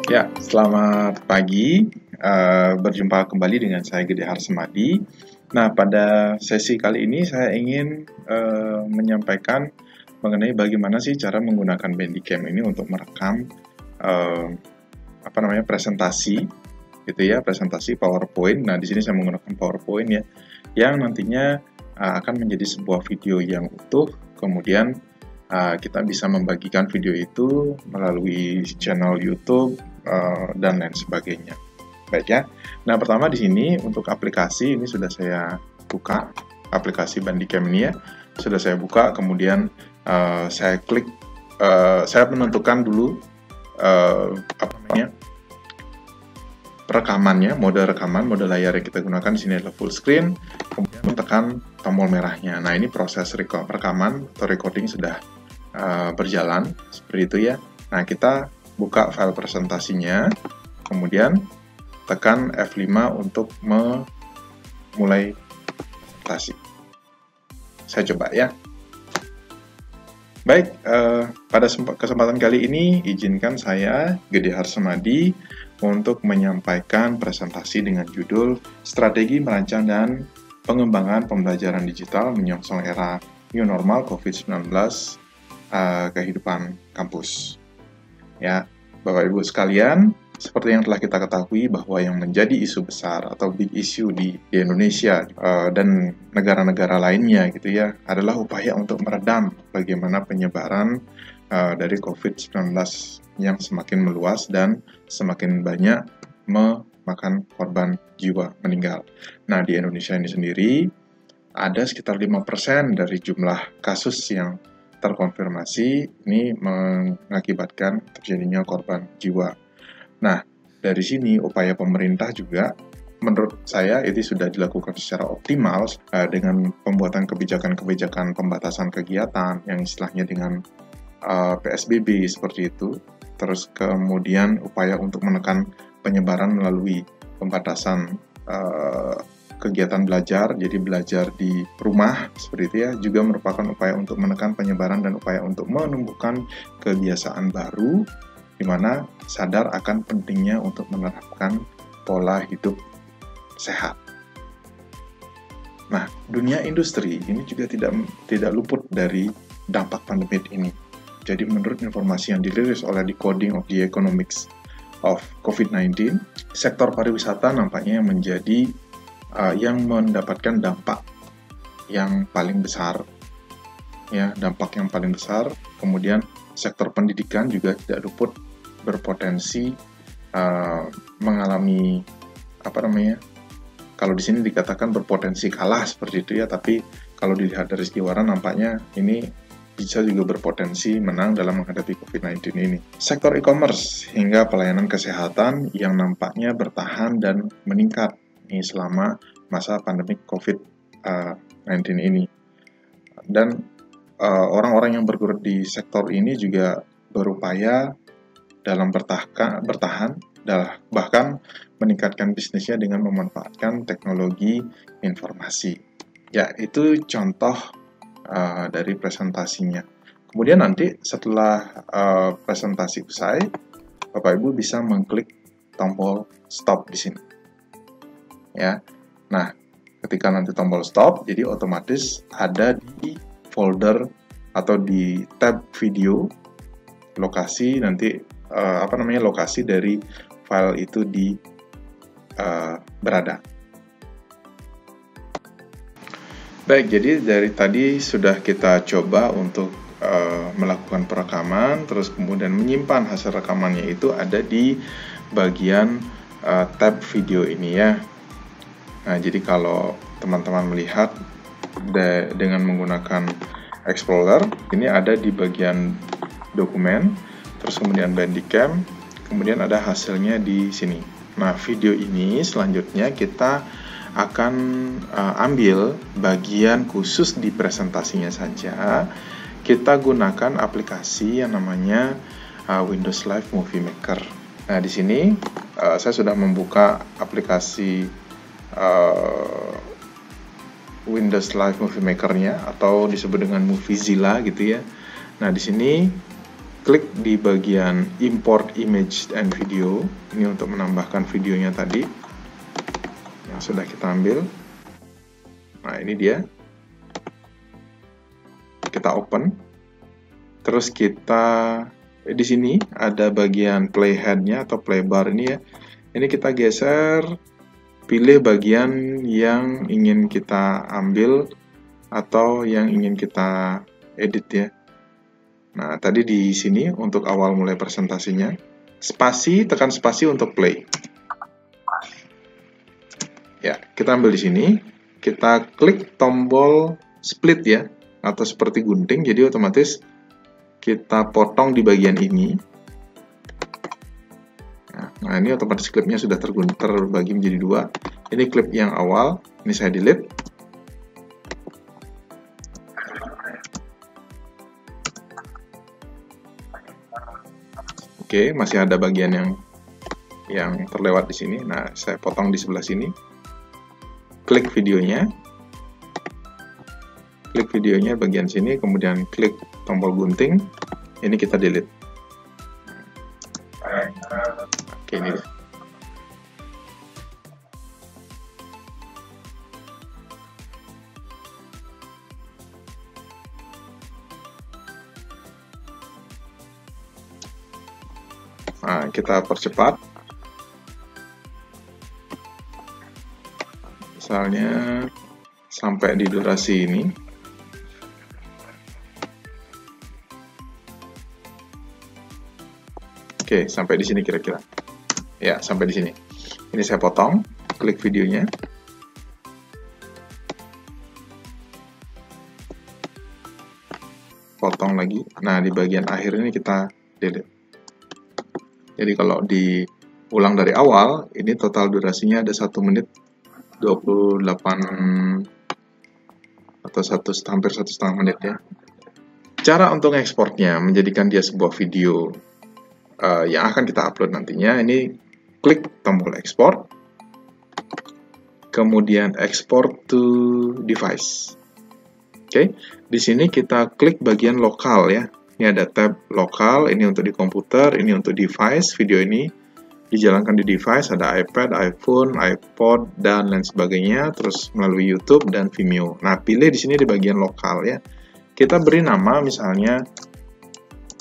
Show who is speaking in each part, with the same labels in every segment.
Speaker 1: Ya, selamat pagi. Berjumpa kembali dengan saya Gede Harsemadi. Nah, pada sesi kali ini saya ingin menyampaikan mengenai bagaimana sih cara menggunakan Bandicam ini untuk merekam eh, presentasi, gitu ya, presentasi PowerPoint. Nah, di sini saya menggunakan PowerPoint ya, yang nantinya akan menjadi sebuah video yang utuh. Kemudian kita bisa membagikan video itu melalui channel YouTube dan lain sebagainya. Baik ya. Nah, pertama di sini untuk aplikasi ini sudah saya buka, aplikasi Bandicam ini ya. Sudah saya buka, kemudian saya klik, saya menentukan dulu rekamannya, mode rekaman, mode layar yang kita gunakan di sini adalah full screen, kemudian tekan tombol merahnya. Nah, ini proses rekaman atau recording sudah berjalan seperti itu ya. Nah, kita buka file presentasinya, kemudian tekan F5 untuk memulai presentasi. Saya coba ya. Baik, pada kesempatan kali ini izinkan saya, Gede Harsemadi, untuk menyampaikan presentasi dengan judul Strategi Merancang dan Pengembangan Pembelajaran Digital Menyongsong Era New Normal COVID-19 Kehidupan Kampus. Ya, Bapak Ibu sekalian, seperti yang telah kita ketahui bahwa yang menjadi isu besar atau big issue di Indonesia dan negara-negara lainnya gitu ya adalah upaya untuk meredam bagaimana penyebaran dari COVID-19 yang semakin meluas dan semakin banyak memakan korban jiwa meninggal. Nah, di Indonesia ini sendiri ada sekitar 5% dari jumlah kasus yang terkonfirmasi ini mengakibatkan terjadinya korban jiwa. Nah, dari sini upaya pemerintah juga menurut saya itu sudah dilakukan secara optimal dengan pembuatan kebijakan-kebijakan pembatasan kegiatan yang istilahnya dengan PSBB seperti itu. Terus kemudian upaya untuk menekan penyebaran melalui pembatasan kegiatan belajar, jadi belajar di rumah seperti itu ya, juga merupakan upaya untuk menekan penyebaran dan upaya untuk menumbuhkan kebiasaan baru, di mana sadar akan pentingnya untuk menerapkan pola hidup sehat. Nah, dunia industri ini juga tidak luput dari dampak pandemi ini. Jadi menurut informasi yang dirilis oleh Decoding of the Economics of COVID-19, sektor pariwisata nampaknya yang menjadi yang mendapatkan dampak yang paling besar, ya, dampak yang paling besar. Kemudian sektor pendidikan juga tidak luput berpotensi mengalami kalau di sini dikatakan berpotensi kalah seperti itu ya, tapi kalau dilihat dari segi warna nampaknya ini bisa juga berpotensi menang dalam menghadapi COVID-19 ini. Sektor e-commerce hingga pelayanan kesehatan yang nampaknya bertahan dan meningkat ini selama masa pandemi COVID-19 ini. Dan orang-orang yang bergerak di sektor ini juga berupaya dalam bertahan, bahkan meningkatkan bisnisnya dengan memanfaatkan teknologi informasi. Ya, itu contoh dari presentasinya. Kemudian nanti setelah presentasi usai, Bapak Ibu bisa mengklik tombol stop di sini. Ya, nah ketika nanti tombol stop, jadi otomatis ada di folder atau di tab video lokasi nanti lokasi dari file itu berada. Baik, jadi dari tadi sudah kita coba untuk melakukan perekaman, terus kemudian menyimpan hasil rekamannya itu ada di bagian tab video ini ya. Nah, jadi kalau teman-teman melihat dengan menggunakan Explorer, ini ada di bagian dokumen, terus kemudian Bandicam, kemudian ada hasilnya di sini. Nah, video ini selanjutnya kita akan ambil bagian khusus di presentasinya saja. Kita gunakan aplikasi yang namanya Windows Live Movie Maker. Nah, di sini saya sudah membuka aplikasi Windows Live Movie Maker-nya atau disebut dengan Moviezilla gitu ya. Nah, di sini klik di bagian import image and video. Ini untuk menambahkan videonya tadi yang sudah kita ambil. Nah, ini dia. Kita open. Terus kita di sini ada bagian playhead-nya atau playbar ini ya. Ini kita geser, pilih bagian yang ingin kita ambil atau yang ingin kita edit ya. Nah, tadi di sini untuk awal mulai presentasinya, spasi, tekan spasi untuk play. Ya, kita ambil di sini, kita klik tombol split ya, atau seperti gunting, jadi otomatis kita potong di bagian ini. Nah, ini otomatis klipnya sudah terbagi menjadi dua. Ini klip yang awal, ini saya delete. Oke, masih ada bagian yang terlewat di sini. Nah, saya potong di sebelah sini. Klik videonya. Klik videonya bagian sini, kemudian klik tombol gunting. Ini kita delete. Oke, ini dia. Nah, kita percepat. Misalnya sampai di durasi ini. Oke, sampai di sini kira-kira. Ya, sampai di sini. Ini saya potong, klik videonya. Potong lagi. Nah, di bagian akhir ini kita delete. Jadi kalau diulang dari awal, ini total durasinya ada 1 menit 28 atau hampir 1,5 menit ya. Cara untuk ekspornya, menjadikan dia sebuah video yang akan kita upload nantinya, ini klik tombol export, kemudian export to device. Oke, di sini kita klik bagian lokal ya. Ini ada tab lokal, ini untuk di komputer, ini untuk device. Video ini dijalankan di device, ada iPad, iPhone, iPod, dan lain sebagainya, terus melalui YouTube dan Vimeo. Nah, pilih di sini di bagian lokal ya. Kita beri nama misalnya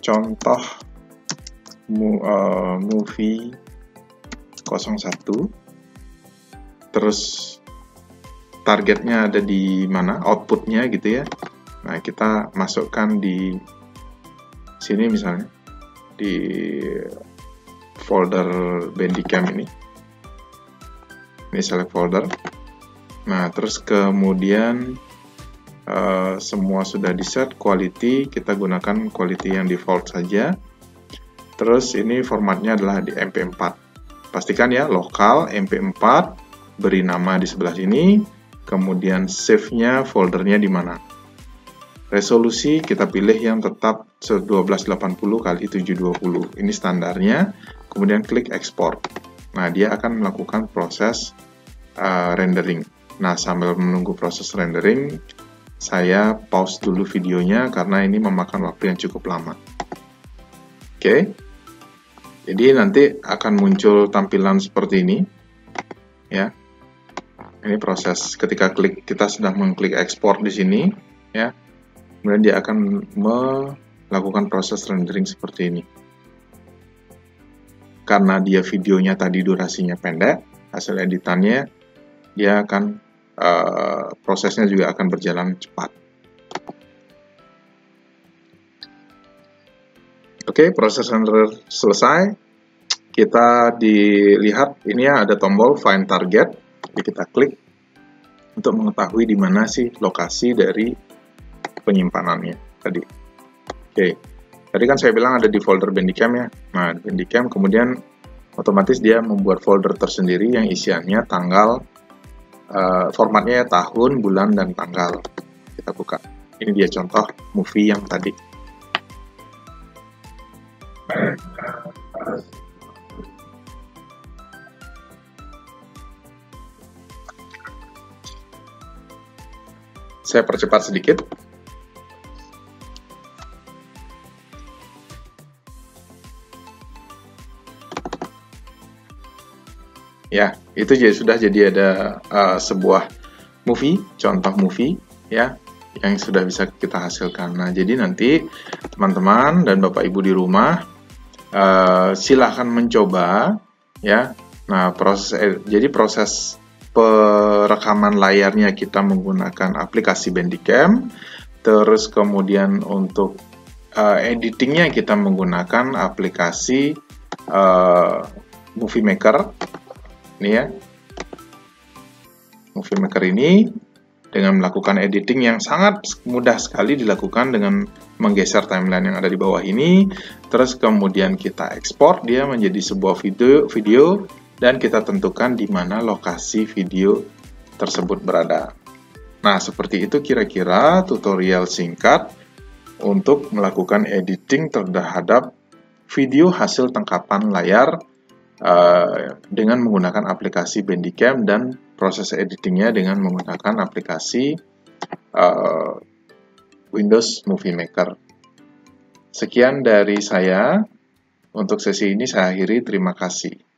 Speaker 1: contoh movie 01. Terus targetnya ada di mana, outputnya gitu ya. Nah, kita masukkan di sini misalnya di folder Bandicam ini select folder. Nah, terus kemudian semua sudah di set, quality kita gunakan quality yang default saja. Terus ini formatnya adalah di MP4. Pastikan ya lokal MP4, beri nama di sebelah sini, kemudian save-nya foldernya di mana. Resolusi kita pilih yang tetap 1280 x 720. Ini standarnya. Kemudian klik export. Nah, dia akan melakukan proses rendering. Nah, sambil menunggu proses rendering, saya pause dulu videonya karena ini memakan waktu yang cukup lama. Oke. Jadi nanti akan muncul tampilan seperti ini. Ya. Ini proses ketika kita sudah mengklik export di sini, ya. Kemudian dia akan melakukan proses rendering seperti ini. Karena dia videonya tadi durasinya pendek, hasil editannya dia akan prosesnya juga akan berjalan cepat. Oke, proses render selesai. Kita dilihat ini ya ada tombol find target. Jadi kita klik untuk mengetahui di mana sih lokasi dari penyimpanannya tadi. Oke, tadi kan saya bilang ada di folder Bandicam ya. Nah, di Bandicam kemudian otomatis dia membuat folder tersendiri yang isiannya tanggal, formatnya ya tahun, bulan, dan tanggal. Kita buka. Ini dia contoh movie yang tadi. Saya percepat sedikit. Ya, itu sudah jadi ada sebuah contoh movie ya, yang sudah bisa kita hasilkan. Nah, jadi nanti teman-teman dan Bapak Ibu di rumah silahkan mencoba ya. Nah, proses perekaman layarnya kita menggunakan aplikasi Bandicam, terus kemudian untuk editingnya kita menggunakan aplikasi Movie Maker. Ini ya, Movie Maker ini dengan melakukan editing yang sangat mudah sekali dilakukan dengan menggeser timeline yang ada di bawah ini, terus kemudian kita ekspor dia menjadi sebuah video dan kita tentukan di mana lokasi video tersebut berada. Nah, seperti itu kira-kira tutorial singkat untuk melakukan editing terhadap video hasil tangkapan layar dengan menggunakan aplikasi Bandicam dan proses editingnya dengan menggunakan aplikasi Windows Movie Maker. Sekian dari saya. Untuk sesi ini saya akhiri. Terima kasih.